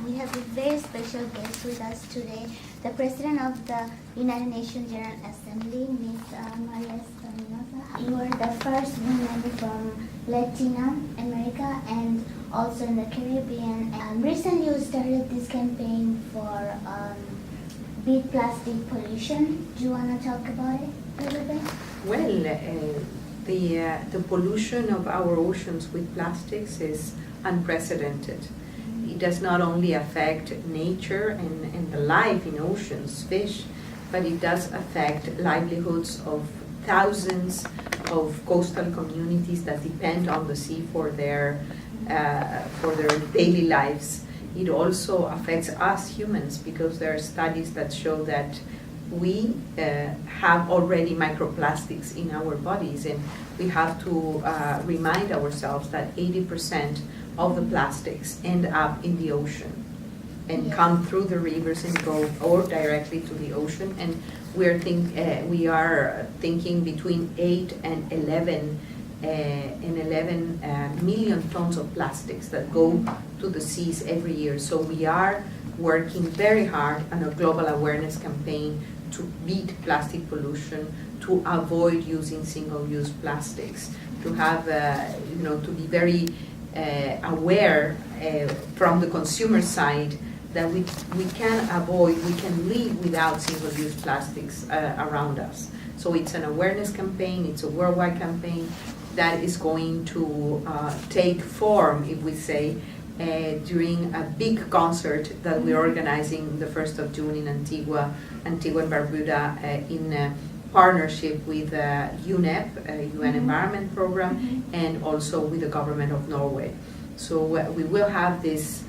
we have a very special guest with us today, the President of the United Nations General Assembly, Ms. María Espinosa. You are the first woman from Latin America and also in the Caribbean. Recently you started this campaign for beat plastic pollution. Do you want to talk about it a little bit? Well, the pollution of our oceans with plastics is unprecedented. It does not only affect nature and the life in oceans, fish, but it does affect livelihoods of thousands of coastal communities that depend on the sea for their daily lives. It also affects us humans because there are studies that show that we have already microplastics in our bodies, and we have to remind ourselves that 80% of the plastics end up in the ocean and come through the rivers and go or directly to the ocean. And we are thinking between 8 and 11 million tons of plastics that go to the seas every year. So we are working very hard on a global awareness campaign to beat plastic pollution, to avoid using single-use plastics, to have, to be very aware from the consumer side that we can avoid, we can live without single-use plastics around us. So it's an awareness campaign, it's a worldwide campaign that is going to take form, if we say, during a big concert that we're organizing the 1st of June in Antigua and Barbuda in partnership with UNEP, UN Environment Program, and also with the government of Norway. So we will have this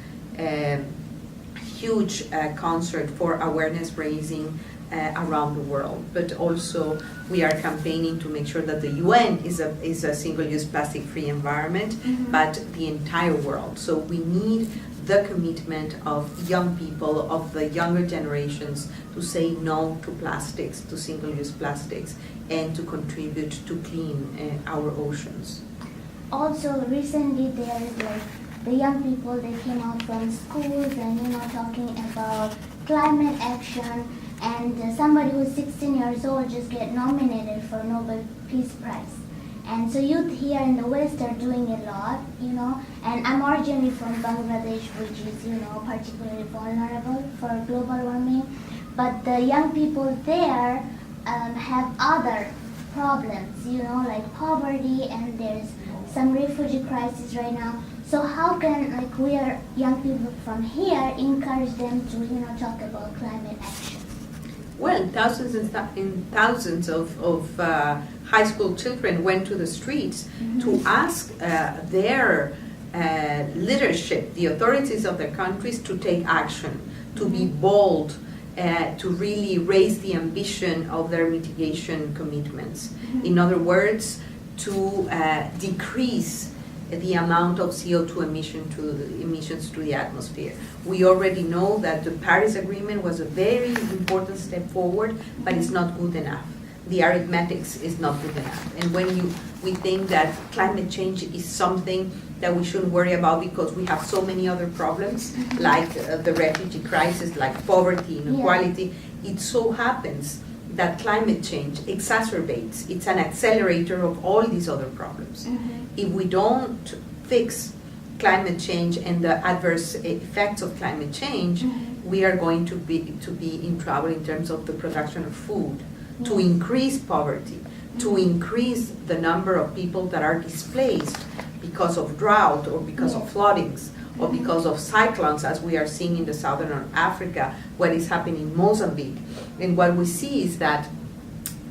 huge concert for awareness raising around the world, but also we are campaigning to make sure that the UN is a single-use plastic-free environment, but the entire world. So we need the commitment of young people, of the younger generations, to say no to plastics, to single-use plastics, and to contribute to clean our oceans. Also, recently the young people, they came out from schools and talking about climate action, and somebody who's 16 years old just get nominated for Nobel Peace Prize. And so youth here in the West are doing a lot, and I'm originally from Bangladesh, which is, particularly vulnerable for global warming. But the young people there have other problems, like poverty, and there's some refugee crisis right now. So how can, we are young people from here, encourage them to, talk about climate action? Well, thousands of high school children went to the streets to ask their leadership, the authorities of their countries, to take action, to be bold, to really raise the ambition of their mitigation commitments. In other words, to decrease the amount of CO2 emissions to the atmosphere. We already know that the Paris Agreement was a very important step forward, but it's not good enough. The arithmetics is not good enough. And when we think that climate change is something that we shouldn't worry about because we have so many other problems, like the refugee crisis, like poverty, inequality, it so happens that climate change exacerbates, it's an accelerator of all these other problems. If we don't fix climate change and the adverse effects of climate change, we are going to be in trouble in terms of the production of food, to increase poverty, to increase the number of people that are displaced because of drought or because of floodings or because of cyclones, as we are seeing in the southern Africa, what is happening in Mozambique. And what we see is that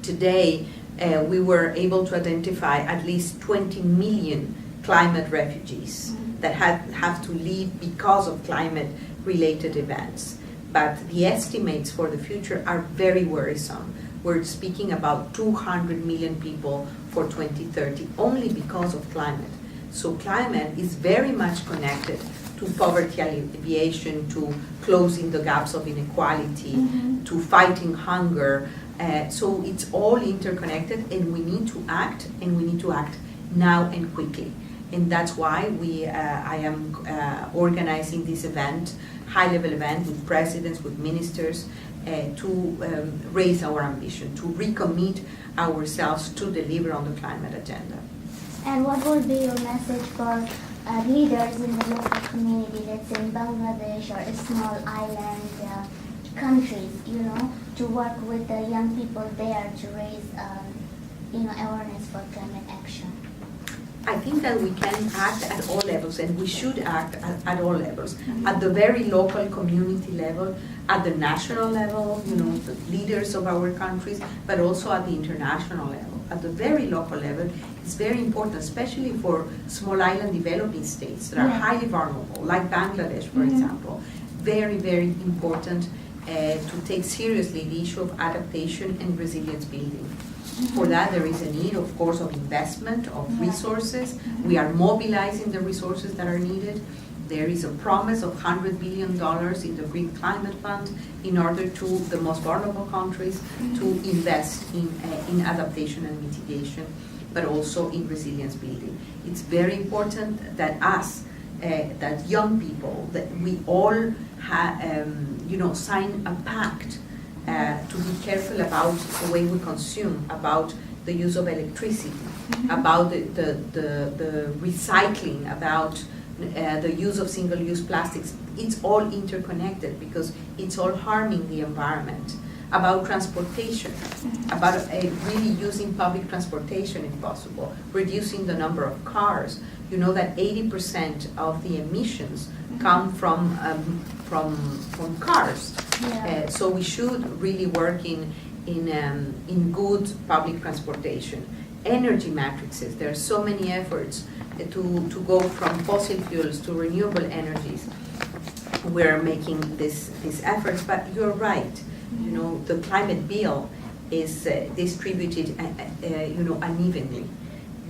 today we were able to identify at least 20 million climate refugees that have to leave because of climate-related events. But the estimates for the future are very worrisome. We're speaking about 200 million people for 2030, only because of climate. So climate is very much connected to poverty alleviation, to closing the gaps of inequality, to fighting hunger. So it's all interconnected, and we need to act, and we need to act now and quickly. And that's why I am organizing this event high-level event with presidents, with ministers, to raise our ambition, to recommit ourselves to deliver on the climate agenda. And what would be your message for leaders in the local community, let's say in Bangladesh or small island countries, to work with the young people there to raise, awareness for climate action? I think that we can act at all levels, and we should act at all levels. At the very local community level, at the national level, the leaders of our countries, but also at the international level. At the very local level, it's very important, especially for small island developing states that are highly vulnerable, like Bangladesh, for example. Very, very important to take seriously the issue of adaptation and resilience building. For that, there is a need, of course, of investment, of resources. We are mobilizing the resources that are needed. There is a promise of $100 billion in the Green Climate Fund in order to the most vulnerable countries to invest in adaptation and mitigation, but also in resilience building. It's very important that us, that young people, that we all sign a pact to be careful about the way we consume, about the use of electricity, about the recycling, about the use of single-use plastics. It's all interconnected because it's all harming the environment. About transportation, about really using public transportation if possible, reducing the number of cars. You know that 80% of the emissions come from cars. So we should really work in good public transportation. Energy matrices, there are so many efforts to go from fossil fuels to renewable energies. We're making these efforts, but you're right. The climate bill is distributed unevenly.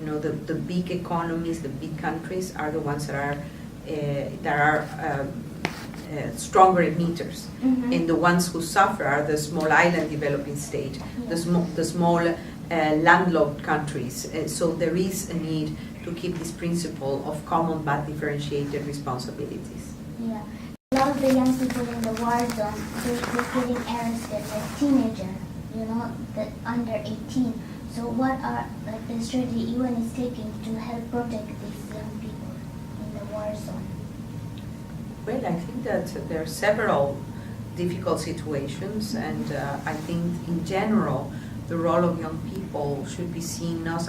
The big economies, the big countries are the ones that are stronger emitters, and the ones who suffer are the small island developing state, the small landlocked countries. So there is a need to keep this principle of common but differentiated responsibilities. Yeah. A lot of the young people in the war zone, they're getting arrested, like teenagers, that under 18. So what are the strategy UN is taking to help protect these young people in the war zone? Well, I think that there are several difficult situations, and I think in general the role of young people should be seen not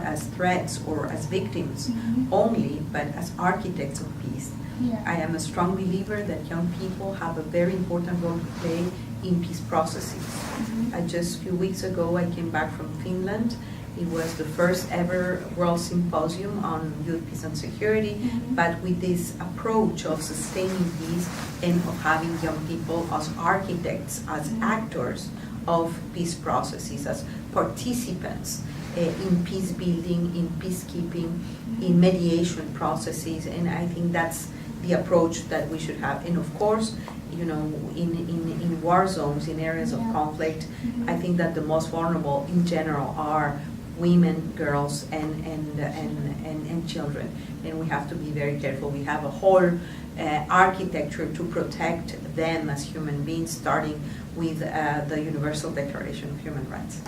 as threats or as victims only, but as architects of peace. Yeah. I am a strong believer that young people have a very important role to play in peace processes. Just a few weeks ago, I came back from Finland. It was the first ever World Symposium on Youth, Peace and Security, but with this approach of sustaining peace and of having young people as architects, as actors of peace processes, as participants in peace building, in peacekeeping, in mediation processes, and I think that's the approach that we should have. And of course, in war zones, in areas of conflict, I think that the most vulnerable in general are women, girls, and children, and we have to be very careful. We have a whole architecture to protect them as human beings, starting with the Universal Declaration of Human Rights.